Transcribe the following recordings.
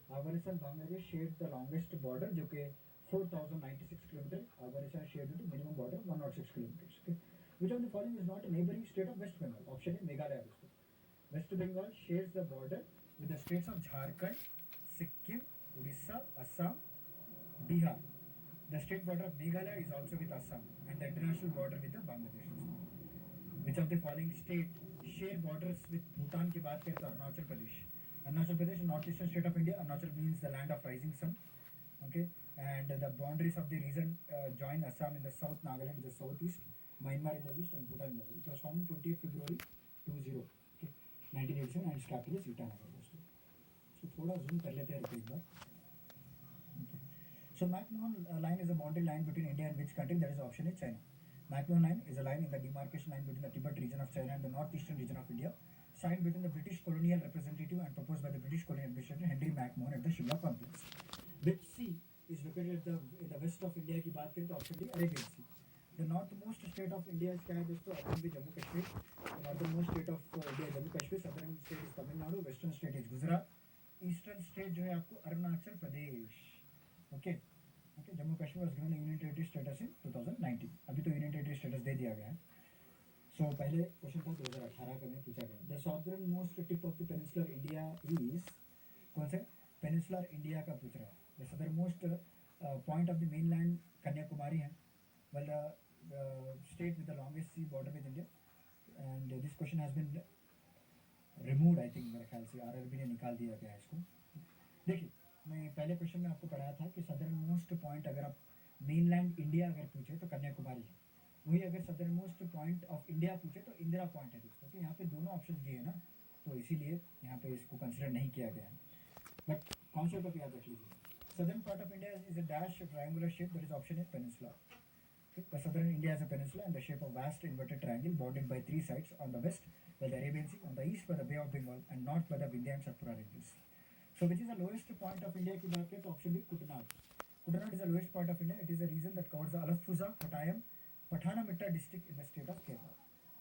Afghanistan Bangladesh shared the longest border जो कि 4096 kilometre. Afghanistan shared the minimum border 106 kilometers. Okay. Which of the following is not a neighboring state of West Bengal? Option A Meghalaya दोस्तों. West Bengal shares the border with the states of Jharkhand, Sikkim, Odisha, Assam, Bihar. The state border of Meghalaya is also with Assam and the international border with the Bangladesh. Which of the following state share borders with Bhutan की बात करें तो Arunachal Pradesh. Arunachal Pradesh, north eastern state of India. Arunachal means the land of rising sun. Okay, and the boundaries of the region join Assam in the south, Nagaland in the southeast, Myanmar in the east, and Bhutan in the west. It was founded 28 February 20. Okay, 1987, and its capital is Itanagar. So थोड़ा zoom कर लेते हैं एक बार. Okay. So McMahon line is a boundary line between India and which country? That is option A, China. McMahon line is a line in the demarcation line between the Tibet region of China and the northeastern region of India, signed between the British colonial representative and proposed by the British colonial administrator Henry McMahon at the Shimla Conference. Which sea is located in the west of India की बात करें तो option D, Arabian Sea. The northmost state of India is क्या है दोस्तों? option B, Jammu Kashmir. The northernmost state of India Jammu Kashmir. Southern state is Tamil Nadu. Western state is Gujarat. Eastern state जो है आपको Arunachal Pradesh. Okay. Okay, Jammu Kashmir was given a union territory status in 2019. अभी तो union territory status दे दिया गया है. So पहले question था 2018 का में पूछा गया. The southern most tip of the peninsular India is कौन से? Peninsular India का पूछ रहा है. The southernmost point of the mainland Kanyakumari है. Well, the state with the longest sea border with India. And this question has been removed, I think मेरे ख्याल से RRB ने निकाल दिया गया है इसको. देखिए, मैं पहले क्वेश्चन में आपको पढ़ाया था कि सदर्न मोस्ट पॉइंट अगर आप मेनलैंड इंडिया अगर पूछे तो कन्याकुमारी है. वही अगर southern most point of India पूछे तो इंदिरा पॉइंट है दोस्तों. तो यहाँ पे दोनों ऑप्शन दिए ना, तो इसीलिए यहाँ पे इसको कंसिडर नहीं किया गया है. बट कॉन्सेप्ट आप याद रख लीजिए. Southern part of India is a dash triangular shape. That is option A peninsula. The southern India is a peninsula in the shape of vast inverted triangle bordered by three sides. On the west by the Arabian Sea, on the east by the Bay of Bengal, and north by the Vindhya and Satpura ranges. So which is the lowest point of India की बात करें तो option B, Kutanad. Kutanad is the lowest point of India. It is a region that covers the Alapuzha, Kottayam, Pathanamthitta district in the state of Kerala.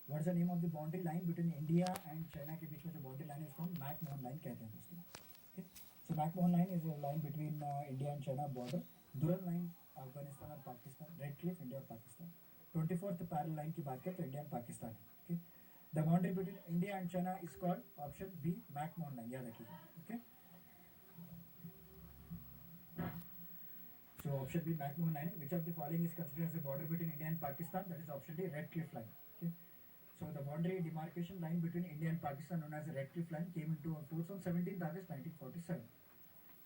What is the name of the boundary line between India and China के बीच में जो boundary line है उसको हम McMahon line कहते हैं दोस्तों. Okay? So McMahon line is a line between India and China border. Durand line Afghanistan और Pakistan. Red Cliff India और Pakistan. 24th parallel line की बात करें तो India and Pakistan है. Okay? The boundary between India and China is called option B, McMahon line. याद रखिए. Okay? So option B, McMahon line. Which of the following is considered as a border between India and Pakistan? That is option D, Red Cliff line. Okay. So the boundary demarcation line between India and Pakistan, known as the Red Cliff line, came into force on 17th August 1947.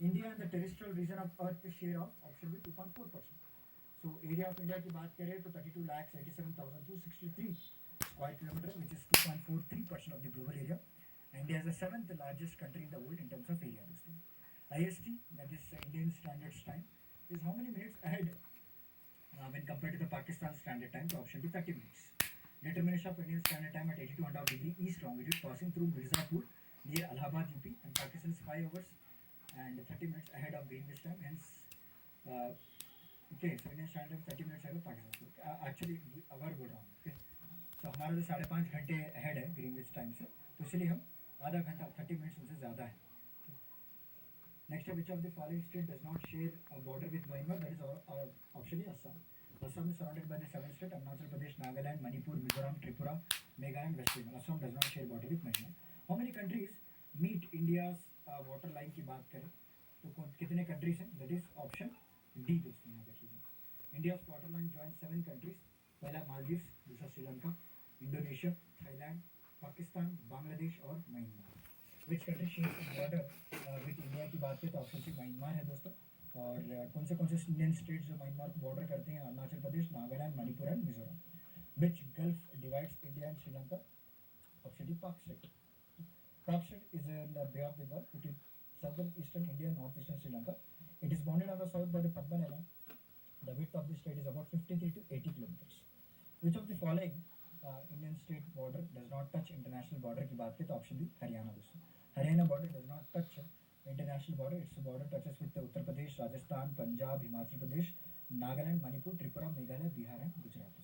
India and the terrestrial region of Earth share of option B 2.4%. So area of India की बात करें तो 32,87,263 square kilometer, which is 2.43% of the global area. India is the seventh largest country in the world in terms of area. IST, that is Indian Standard Time, is how many minutes ahead when compared to the Pakistan Standard Time? So option B 30 minutes. Determination of Indian Standard Time at 82.5 degree east longitude passing through Mirzapur near Allahabad, UP, and Pakistan is 5 hours and 30 minutes ahead of Greenwich time. Hence, okay, so Indian Standard 30 minutes ahead of Pakistan. So actually hour बोल रहा हूँ. Okay, so हमारा जो 5.5 घंटे ahead है Greenwich time से, तो इसलिए हम आधा घंटा 30 minutes उनसे ज़्यादा है. Next, which of the following state does not share a border with Myanmar? That is option A, Assam. Assam is surrounded by the seven states: Arunachal Pradesh, Nagaland, Manipur, Mizoram, Tripura, Meghalaya, and West Bengal. Assam does not share border with Myanmar. How many countries meet India's water line की बात करें तो कितने countries हैं? That is option D दोस्तों यहाँ देखिए. India's water line joins 7 countries. पहला Maldives, दूसरा Sri Lanka, Indonesia, Thailand, Pakistan, Bangladesh और Myanmar. Which country shares border with India की बात करें तो ऑप्शन सी म्यांमार है दोस्तों. और कौन से इंडियन स्टेट्स जो म्यांमार को बॉर्डर करते हैं? Arunachal Pradesh, Nagaland, Manipur and Mizoram. Which gulf divides India and Sri Lanka? Option D, पाक स्ट्रेट. पाक straight is in the bay of Bengal between southern eastern India and northeastern Sri Lanka. It is bounded on the south by the Padman Island. The width of the state is about 53 to 80 kilometers. Which of the following Indian state border does not touch international border की बात करें तो option B, Haryana दोस्तों. Haryana border does not touch international border. Its border touches with Uttar Pradesh, Rajasthan, Punjab, Himachal Pradesh, Nagaland, Manipur, Tripura, Meghalaya, Bihar and Gujarat.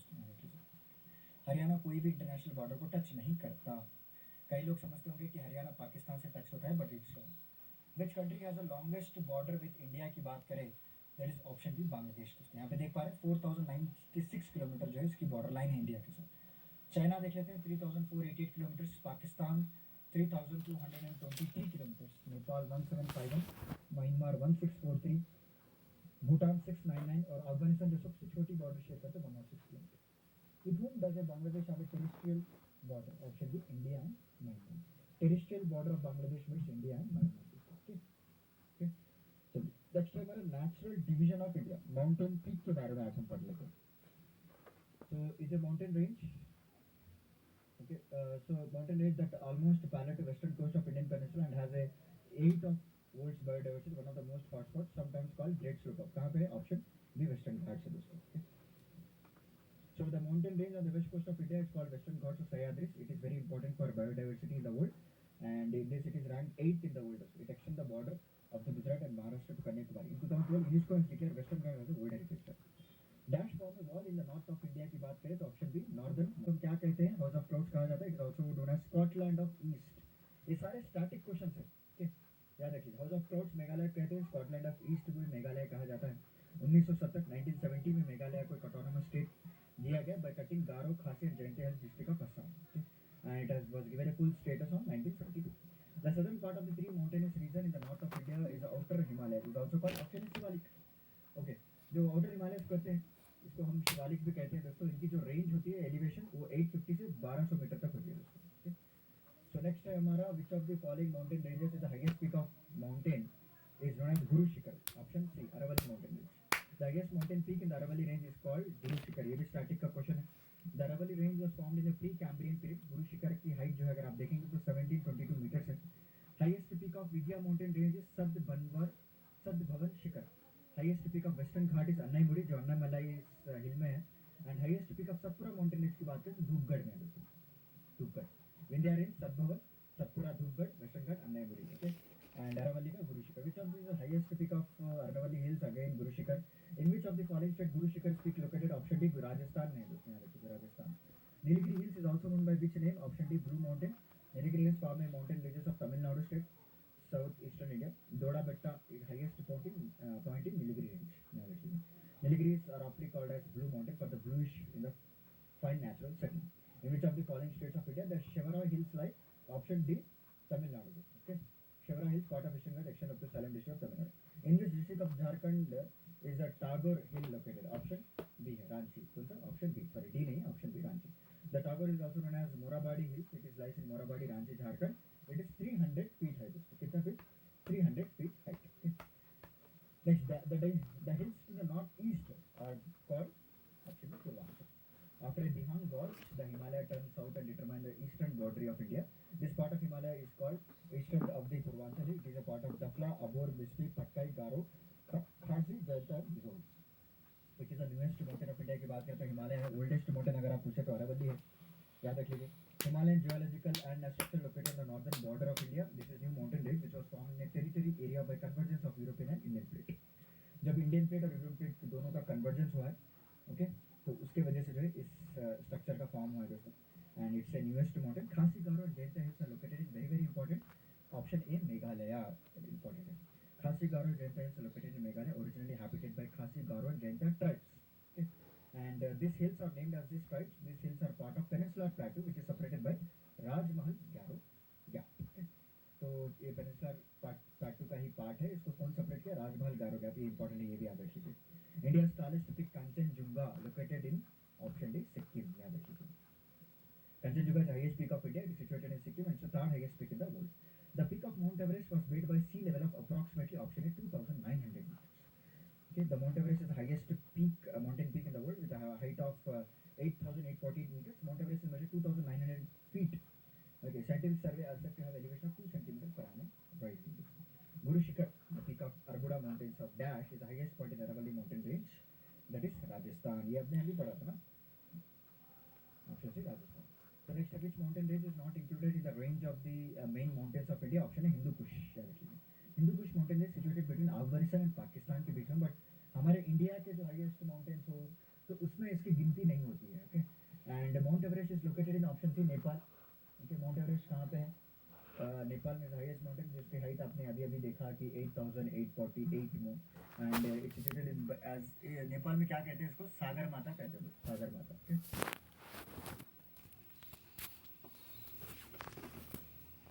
Haryana कोई भी international border को touch नहीं करता. कई लोग समझते होंगे कि हरियाणा पाकिस्तान से टच होता है, but it's which country has the longest border with India की बात करें, that is option B Bangladesh दोस्तों। यहाँ पे देख पा रहे हैं 4096 किलोमीटर जो है इसकी बॉर्डर लाइन है इंडिया के साथ। चाइना देख लेते हैं 3488 kilometres, Pakistan 3223 kilometres, Nepal 1751, Myanmar 1643, Bhutan 699 और अफगानिस्तान जो सबसे छोटी बॉर्डर शेयर करते हैं 106 kilometre. With whom does a Bangladesh have a terrestrial border? Option B, India and Myanmar. Terrestrial border of Bangladesh means India and Myanmar. Okay. Okay. So that's why हमारा natural division of India, mountain peak के बारे में आज हम पढ़ लेते हैं। So is a mountain range. Okay. So mountain range that almost parallel to western coast of Indian Peninsula and has a 8 of world's biodiversity, one of the most hotspots, sometimes called Great Slough of. कहाँ पे है? Option B, Western Ghats है दोस्तों. Okay. So the mountain range on the west coast of India is called Western Ghats of Sahyadris. It is very important for biodiversity in the world, and in this it is ranked 8th in the world. It extends the border of the Gujarat and Maharashtra to Kanyakumari. In 2012, UNESCO has declared Western Ghats as a World Heritage Site. Dash form में wall in the north of India की बात करें तो option B northern, तो क्या कहते हैं, house of clouds कहा जाता है। It is also known as Scotland of east. ये सारे स्टैटिक क्वेश्चंस हैं, ठीक है, याद रखिए। हाउस ऑफ क्लाउड्स मेघालय कहते हैं, स्कॉटलैंड ऑफ ईस्ट को मेघालय कहा जाता है। 1970 1970 में मेघालय को एक ऑटोनोमस स्टेट दिया गया बाय कटिंग गारो, खासी and Jaintia district of Assam, and it has was given a full status on 1972. The southern part of the three mountainous region in the north of India is the outer Himalaya. It is also called option Shivalik. Okay, जो outer Himalayas कहते हैं इसको हम शिवालिक भी कहते हैं दोस्तों। इनकी जो रेंज होती है एलिवेशन वो 850 से 1200 मीटर तक होती है दोस्तों। सो नेक्स्ट है हमारा, which of the following mountain ranges is the highest peak of mountain is known as Guru Shikhar. Option C, Aravalli mountain range. The highest mountain peak in the Aravalli range is called Guru Shikhar. ये भी स्टैटिक का question है। The Aravalli range was formed in the Precambrian period. Guru Shikhar की height जो है अगर आप देखेंगे तो 1722 मीटर्स है। Highest peak of Vindhya mountain range is Sadbhavan Shikhar. Highest peak of Western Ghat is Anamudi जो अन्नामलाई हिल में है। And highest peak of Satpura mountain range की बात करें तो धूपगढ़ में है दोस्तों, Dhupgarh. Vindhya range, Satbhavan, Satpura, Dhupgarh, Western Ghat, Anamudi. Okay, and Aravalli का Guru Shikhar. Which of the highest peak of Aravalli hills again Guru Shikhar. In which of the following state Guru Shikhar peak located. Option D, Rajasthan में है दोस्तों, यहाँ देखिए Rajasthan. Nilgiri hills is also known by which name. Option D, blue mountain. Nilgiri hills form A mountain ranges of Tamil Nadu state, south eastern India. Doda betta is highest point in Nilgiri range. Now let's see. Nilgiris are aptly called as blue mountain for the bluish in the fine natural setting. In which of the following states of India the Shivara Hills lie? Option D, Tamil Nadu. Okay, Shivara Hills, part of Western Ghats, extend up to Salem district of Tamil Nadu. In which district of Jharkhand is the Tagore Hill located? Option B है Ranchi. कौन सा? Option B. Sorry, D नहीं, option B, Ranchi. The Tagore is also known as Morabadi Hills. It is lies in Morabadi, Ranchi, Jharkhand. It is 300 feet high. कितना feet? 300 feet height. Okay. Next, the hills to the northeast are called option B, Purvanchal. After a Dihang gorge, the Himalaya turns south and determines the eastern boundary of India. This part of Himalaya is called eastern of the Purvanchal. It is a part of Dakla, Abor, Bispi, Patkai, Garo, Khasi, Jalta, Bizol. Which is the newest mountain of India की बात करते हैं हिमालय है। Oldest mountain अगर आप पूछे तो अरावली है, याद रख लीजिए। Himalayan geological and structure located on the northern border of India. This is new mountain range which was formed in a territory area by convergence of European and Indian plate. जब Indian plate और European plate दोनों का convergence हुआ है, okay, तो उसके वजह से जो है इस स्ट्रक्चर का फॉर्म हुआ है दोस्तों। And it's a newest mountain. Khasi Garo and Jaintia hills are located in very very important. Option A, Meghalaya, important है। Khasi Garo and Jaintia hills are located in Meghalaya, originally habited by Khasi Garo and Jaintia tribes. And these hills are named as these tribes. These hills are part of Peninsular Plateau, which is separated by Rajmahal Garo Gap. Okay? तो ये peninsular प्लेटू का ही part है। इसको कौन separate किया? राजमहल गारो gap. ये important है, ये भी याद रखिए। India's tallest peak Kanchenjunga located in option D, Sikkim, याद रखिए। Kanchenjunga is the highest peak of India. It is situated in Sikkim and it's the third highest peak in the world. The peak of Mount Everest was made by sea level of approximately option A, 2,900 meters. Okay, the Mount Everest is the highest peak, mountain peak in the world with a height of 8,848 meters. Mount Everest is measured 2,900 feet. Okay, scientific survey are said to have elevation of 2 centimeters per annum rising. Guru Shikhar, the peak of Arbuda mountains of Dash, is the highest point in the Aravalli mountain range. That is Rajasthan. ये अपने अभी पढ़ा था ना, option C Rajasthan. So next, which mountain range is not included in the range of the main mountains of India? Option है Hindu Kush। Hindu Kush mountain है situated between Afghanistan and Pakistan के बीच में। बट हमारे इंडिया के जो हाईएस्ट माउंटेन्स हो तो उसमें इसकी गिनती नहीं होती है। Okay, and Mount Everest is located in option C, Nepal. Okay, Mount Everest कहाँ पे है? नेपाल में हाईएस्ट माउंटेन जिसकी हाइट आपने अभी अभी देखा कि 8,848 मो and it's situated in as Nepal में क्या कहते हैं इसको सागर माता कहते हैं Sagarmatha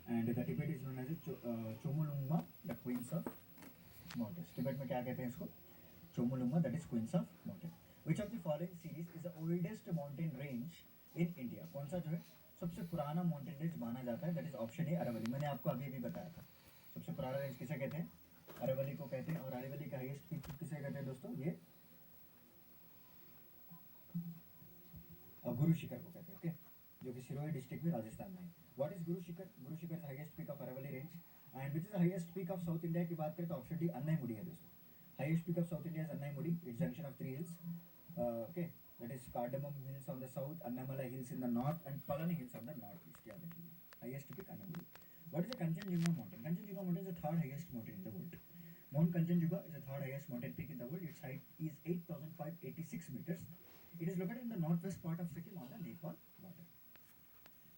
and the Tibet is known as Chomolungma the queens of mountains Tibet में क्या कहते हैं इसको Chomolungma that is queens of mountain which of the following series is the oldest mountain range in India कौन सा जो है सबसे पुराना माउंटेन रेंज माना जाता है that is option A Aravalli मैंने आपको अभी अभी बताया था सबसे पुराना रेंज किसे कहते हैं अरावली को कहते हैं और अरावली का हाईएस्ट पीक किसे कहते हैं दोस्तों ये गुरु शिखर को कहते हैं ओके जो कि सिरोही डिस्ट्रिक्ट में राजस्थान में है what is Guru Shikhar highest peak of Aravali range and which is the highest peak of South India की बात करें तो ऑप्शन डी अन्नाईमुड़ी है दोस्तों highest peak of South India is Anaimudi it's junction of 3 hills okay that is cardamom hills on the south annamala hills in the north and palani hills on the northeast याद रखिए highest peak अन्नाईमुड़ी what is the kanchenjunga mountain is the third highest mountain in the world Mount Kanchenjunga is the third highest mountain peak in the world its height is 8,586 meters it is located in the northwest part of Sikkim on the Nepal border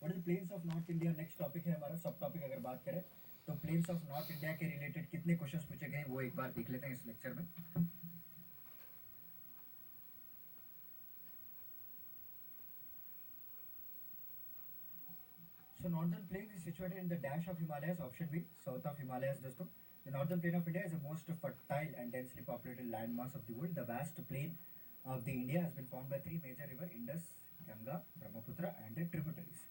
what is the plains of North India next topic है हमारा सब topic अगर बात करें तो planes of north India के related कितने questions पूछे गए वो एक बार देख लेते हैं इस लेक्चर में So northern plain is situated in the dash of Himalayas. Option B, south of Himalayas, दोस्तों. The northern plain of India is the most fertile and densely populated landmass of the world. The vast plain of the India has been formed by three major rivers: Indus, Ganga, Brahmaputra, and their tributaries.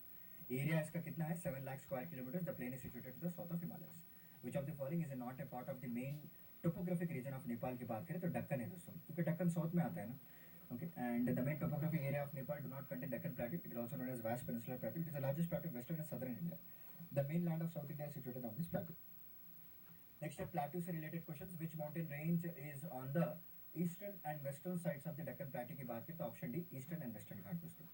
Area इसका कितना है 7 lakh square kilometers. The plain is situated to the south of Himalayas. Which of the following is not a part of the main topographic region of Nepal की बात करें तो दक्कन है दोस्तों क्योंकि दक्कन साउथ में आता है ना Okay, and the main topographic area of Nepal do not contain Deccan Plateau. It is also known as vast peninsular plateau. It is the largest plateau of western and southern India. The main land of South India is situated on this plateau. Next, plateau से related questions. Which mountain range is on the eastern and western sides of the Deccan Plateau की बात करें तो option D, eastern and western घाट दोस्तों.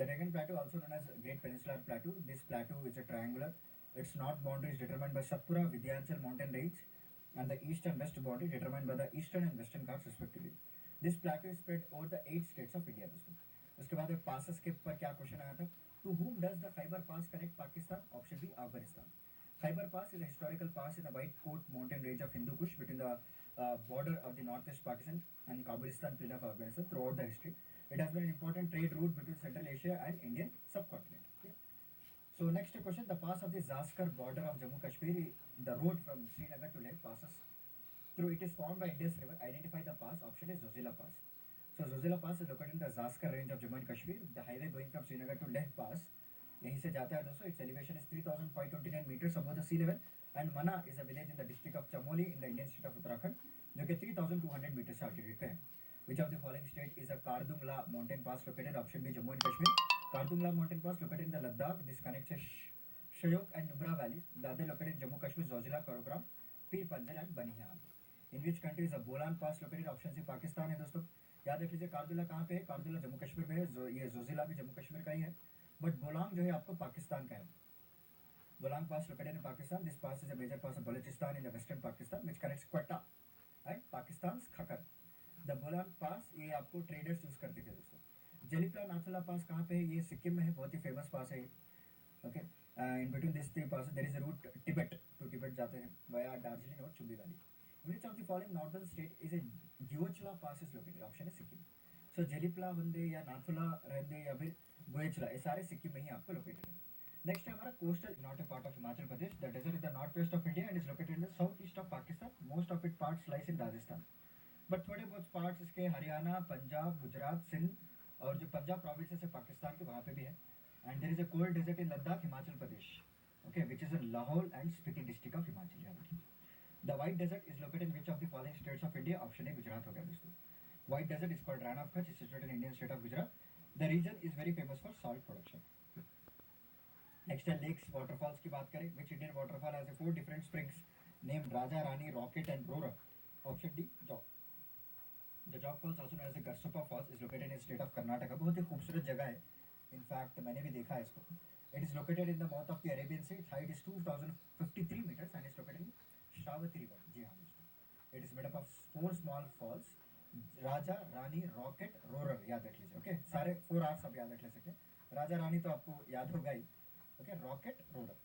The Deccan Plateau, also known as Great Peninsular Plateau, this plateau is a triangular. Its north boundary is determined by Satpura Vindhyachal mountain range, and the east and west boundary determined by the eastern and western ghats respectively. This plateau is spread over the 8 states of India दोस्तों. उसके बाद passes के ऊपर क्या question आया था To whom does the Khyber Pass connect Pakistan? Option B, Afghanistan. Khyber Pass is a historical pass in the White Coat mountain range of Hindu Kush between the border of the northeast Pakistan and Kabilistan plain of Afghanistan throughout the history. It has been an important trade route between Central Asia and Indian subcontinent. Okay? So next question, the pass of the Zaskar border of Jammu Kashmir, the road from Srinagar to Leh passes through it is formed by Indus River. Identify the pass. Option is Zojila Pass. So Zojila Pass is located in the Zaskar range of Jammu and Kashmir. The highway going from Srinagar to Leh Pass यहीं से जाता है दोस्तों. Its elevation is 3,529 meters above the sea level and Mana is a village in the district of Chamoli in the Indian state of Uttarakhand जो कि 3,200 meters altitude पे है. Which of the following state is a Kardungla mountain pass located? Option B, Jammu and Kashmir. Kardungla mountain pass located in the Ladakh. This connects Shyok and Nubra valleys. The other located in Jammu Kashmir, Zojila, Karakoram, Pir Panjal and Banihaal. In which country is Bolan pass located? Option C Pakistan है दोस्तों. याद रख लीजिए कारदुल्ला कहाँ पे है? कारदुल्ला जम्मू कश्मीर में है. ये जोजिला भी जम्मू कश्मीर का ही है बट बोलांग जो है आपको पाकिस्तान का है. Bolan pass located in Pakistan. This pass is a major pass of Balochistan in the western Pakistan which connects Quetta and Pakistan खकर. द बोलांग पास ये आपको ट्रेडर्स यूज करते थे दोस्तों. जलीपला नाथुला पास कहाँ पे है? ये सिक्किम में है. बहुत ही फेमस पास है. Okay, in between this three pass there is a route Tibet to Tibet जाते हैं वाया दार्जिलिंग और Chumbi valley. Which of the following northern state is a Gyochla pass is located? Option is Sikkim. So Jelipla होंगे या नाथुला रहने या फिर गोयचला ये सारे सिक्किम में ही आपको लोकेटेड है. नेक्स्ट है हमारा coastal not a part of Himachal Pradesh. The desert is the north west of India and is located in the south east of Pakistan. Most of it parts lies in Rajasthan but थोड़े बहुत पार्ट्स इसके हरियाणा, पंजाब, गुजरात, सिंध और जो Punjab provinces है पाकिस्तान के वहाँ पे भी है. And there is a cold desert in Ladakh Himachal Pradesh. Okay, which is in Lahaul and Spiti district of Himachal. याद रखिए. The White Desert is located in which of the following states of India? Option A, Gujarat हो गया दोस्तों. White Desert is called Ran of Kutch. It's situated in Indian state of Gujarat. The region is very famous for salt production. Next है lakes, waterfalls की बात करें. Which Indian waterfall has 4 different springs named Raja, Rani, Rocket and Roarer? Option D, Jog. The Jog Falls, also known as the Garsopa Falls, is located in the state of Karnataka. बहुत ही खूबसूरत जगह है. In fact, मैंने भी देखा है इसको. It is located in the mouth of the Arabian Sea. Its height is 2,053 meters and is located in Shravati River. जी हाँ दोस्तों. It is made up of 4 small falls. Raja, Rani, Rocket, Roarer याद रख लीजिए. ओके, सारे 4 आर्स आप याद रख ले सकते हैं. राजा रानी तो आपको याद होगा ही. Okay, Rocket, Roarer.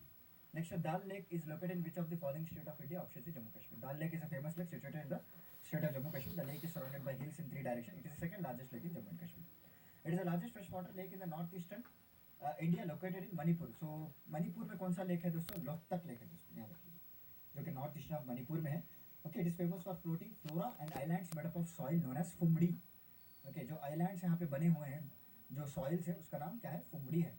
Next, Dal Lake is located in which of the following state of India? Option C, Jammu Kashmir. Dal Lake is a famous lake situated in the state of Jammu Kashmir. The lake is surrounded by hills in three directions. It is the second largest lake in Jammu and Kashmir. It is the largest freshwater lake in the northeastern India located in Manipur. So Manipur में कौन सा lake है दोस्तों? Loktak lake है दोस्तों, याद रखिए, जो कि नॉर्थ ईस्टर्न ऑफ मणिपुर में है. Okay, it is famous for floating flora and islands made up of soil known as phumdi. Okay, जो आइलैंड्स यहाँ पे बने हुए हैं, जो सॉइल्स है, उसका नाम क्या है? फुमड़ी है.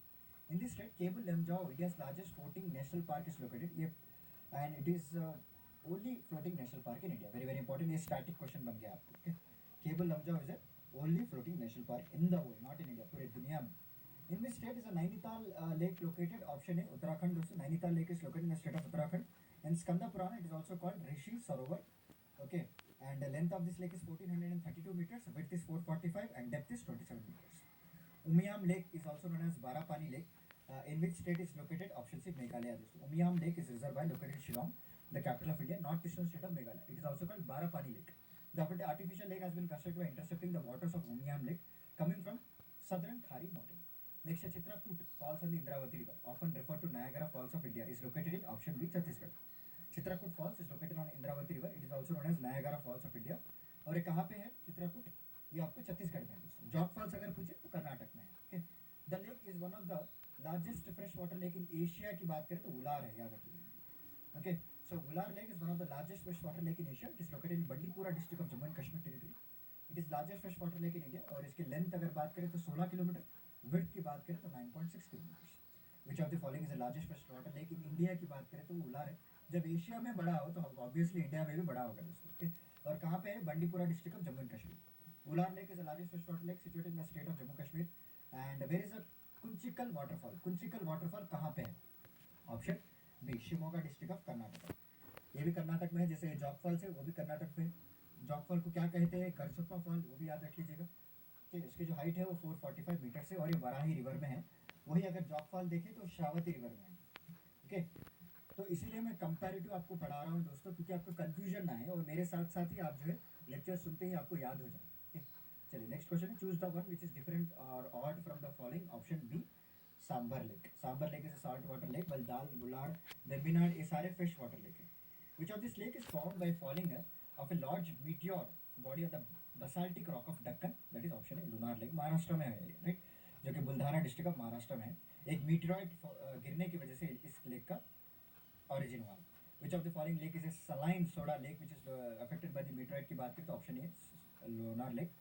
In this state Keibul Lamjao, India's largest floating national park is located. ये and it is only floating national park in India. Very very important, ये स्टैटिक क्वेश्चन बन गया आपको. Okay, Keibul Lamjao is a only floating national park in the world, not in India, पूरे दुनिया में. In which state is a Nainital lake located? Option A, Uttarakhand. दोस्तों, Nainital lake is located in the state of Uttarakhand. In Skanda Purana, it is also called Rishi Sarovar. Okay, and the length of this lake is 1432 meters, width is 445, and depth is 27 meters. Umiam Lake is also known as Barapani Lake. In which state is located? Option C, Meghalaya. दोस्तों, Umiam Lake is reservoir located in Shillong, the capital of India, northeastern state of Meghalaya. It is also called Barapani Lake. The artificial lake has been constructed by intercepting the waters of Umiam Lake coming from southern Khari Mountain. Next, Chitrakoot falls on the Indravati river, often referred to Niagara Falls of India, is located in option B, Chhattisgarh. Chitrakoot Falls is located on Indravati river. It is also known as Niagara Falls of India. और ये कहाँ पे है चित्रकूट? ये आपको छत्तीसगढ़ में है दोस्तों. जॉग फॉल्स अगर पूछे तो कर्नाटक में है. Okay, the lake is one of the largest fresh water lake in Asia की बात करें तो उलार है, याद रखिए. Okay, so Wular lake is one of the largest fresh water lake in Asia. It is located in Bandipora district of Jammu and Kashmir territory. It is largest fresh water lake in India. और इसके length अगर बात करें तो 16 किलोमीटर, विड्थ की बात करें तो 9.6 kilometre. Which of the following is the largest fresh water lake in India की बात करें तो उलार है. जब एशिया में बड़ा हो तो ऑब्वियसली इंडिया में भी बड़ा होगा दोस्तों. ओके, और कहाँ पे है? Bandipora district of Jammu and Kashmir. Wular lake is the largest fresh water lake situated in the state of Jammu Kashmir. And where is a Kunchikal waterfall. Kunchikal waterfall कहाँ पे है? Option B, Shimoga district of Karnataka. ये भी कर्नाटक में है. जैसे जॉग फॉल्स है, वो भी कर्नाटक में. जॉग फॉल को क्या कहते हैं? करसप्पा फॉल, वो भी याद रख लीजिएगा. इसकी जो हाइट है वो 445 मीटर से, और ये वराही रिवर में है. वही अगर जॉग फॉल देखें तो श्रावती रिवर में है. ओके, तो इसीलिए मैं कंपैरेटिव आपको पढ़ा रहा हूँ दोस्तों, क्योंकि आपको कंफ्यूजन ना है और मेरे साथ साथ ही आप जो है लेक्चर सुनते ही आपको याद हो जाए. ओके, चलिए नेक्स्ट क्वेश्चन है. Choose the one which is different और odd from the following. Option B, Sambhar lake. Sambhar lake is a salt water lake, while Dal, Wular, Vembanad ये सारे फ्रेश वाटर लेक है. Which of this lake is formed by falling of a large meteor body of the basaltic rock of Deccan. That is option है Lonar lake. Maharashtra में है, right, जो कि बुल्धाना district of Maharashtra में है. एक मीटरॉइड गिरने की वजह से इस लेक का ऑरिजिन हुआ. Which of the following lake is a saline soda lake which is affected by the meteoroid की बात करें तो ऑप्शन ए लोनार लेक.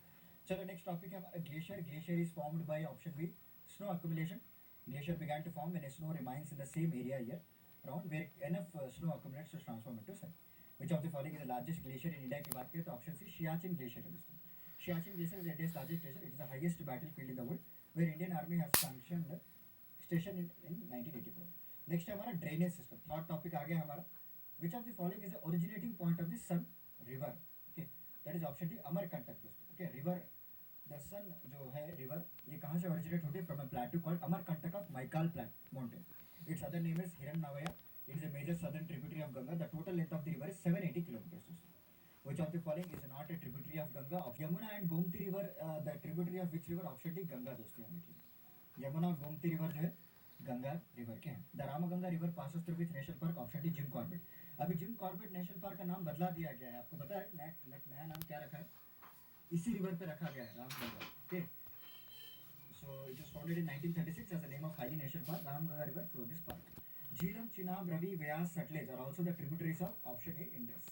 चलो नेक्स्ट टॉपिक है हमारा glacier. Glacier is formed by option B, snow accumulation. Glacier began to form when snow remains in the same area year round where enough snow accumulates to transform into sun. Which of the following is the largest glacier in India की बात करें तो option C Siachen glacier है दोस्तों. Siachen glacier is India's largest glacier. It is the highest battlefield in the world where Indian Army has sanctioned station in 1984. Next है हमारा drainage system. Third topic आ गया हमारा. Which of the following is the originating point of the Son river. Okay, that is option D, Amarkantak दोस्तों. Okay, river the सन जो है river, ये कहाँ से ओरिजिनेट होती है? From a plateau called Amarkantak of Maikal mountain. Its other name is Hiranyavaha. It is a major southern tributary of Ganga. The total length of the river is 780 kilometers. Which of the following is not a tributary of Ganga? Of Yamuna and Gomti river, the tributary of which river? Option D, Ganga दोस्तों. यहाँ देखिए, यमुना और Gomti river जो है Ganga river के हैं. The Ramganga river passes through which national park? Option D, Jim Corbett. अभी Jim Corbett national park का नाम बदला दिया गया है, आपको पता है? नया नाम क्या रखा है? इसी रिवर पे रखा गया है, Ramganga. Okay, so it was founded in 1936 as the name of Haili National Park. Ramganga river flows this park. Jhelum, Chenab, Ravi, Vyas, Satluj are also the tributaries of option A, Indus.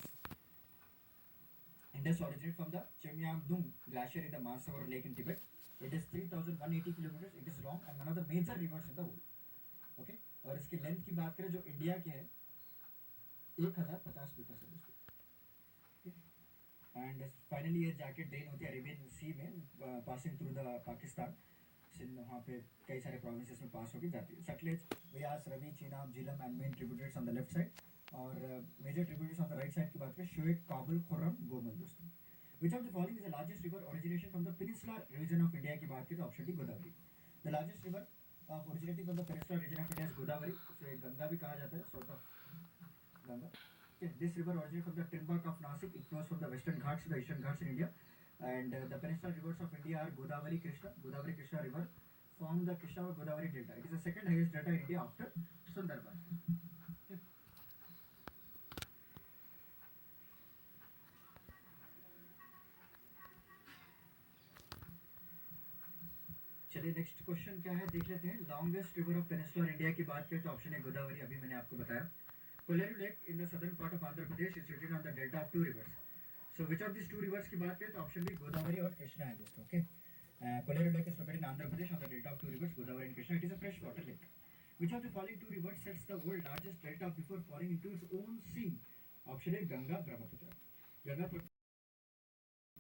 Indus originates from the Chemyangdung glacier in the Mansarovar lake in Tibet. It is 3,180 kilometers. It is long and one of the major rivers in the world. Okay, और इसकी length की बात करें जो India की है 1050 metre से दोस्तों. एंड फाइनली ये जाके ड्रेन होती है अरेबियन सी में, पासिंग थ्रू द पाकिस्तान. वहाँ पे कई सारे प्रोविंसेस में पास होकर जाती है. Sutlej, Beas, Ravi, Chenab, Jhelum and main tributaries on the left side, और major tributaries on the right side की बात करें शोएब, काबुल, खुर्रम, गोमल दोस्तों. Which of the following is the largest river origination from the peninsular region of India की बात करें तो option D, Godavari. The largest river of originating from the peninsular region of India is Godavari. इसे गंगा भी कहा जाता है, sort of Ganga. This river originates from the Trimbak of Nasik. It flows from the western Ghats to the eastern Ghats in India. And the peninsular rivers of India are Godavari, Krishna. Godavari, Krishna river form the Krishna Godavari delta. It is the second highest delta in India after Sundarban. चलिए next question क्या है देख लेते हैं. Longest river of peninsular India की बात करें तो ऑप्शन है गोदावरी, अभी मैंने आपको बताया. Kolleru lake in the southern part of Andhra Pradesh is situated on the delta of two rivers. So which of this two rivers की बात करें तो ऑप्शन बी गोदावरी और कृष्णा है दोस्तों. Okay, Kolleru lake is located in Andhra Pradesh on the delta of two rivers Godavari and Krishna. It is a fresh water lake. Which of the following two rivers sets the world largest delta before falling into its own sea? Option A Ganga, Brahmaputra. Ganga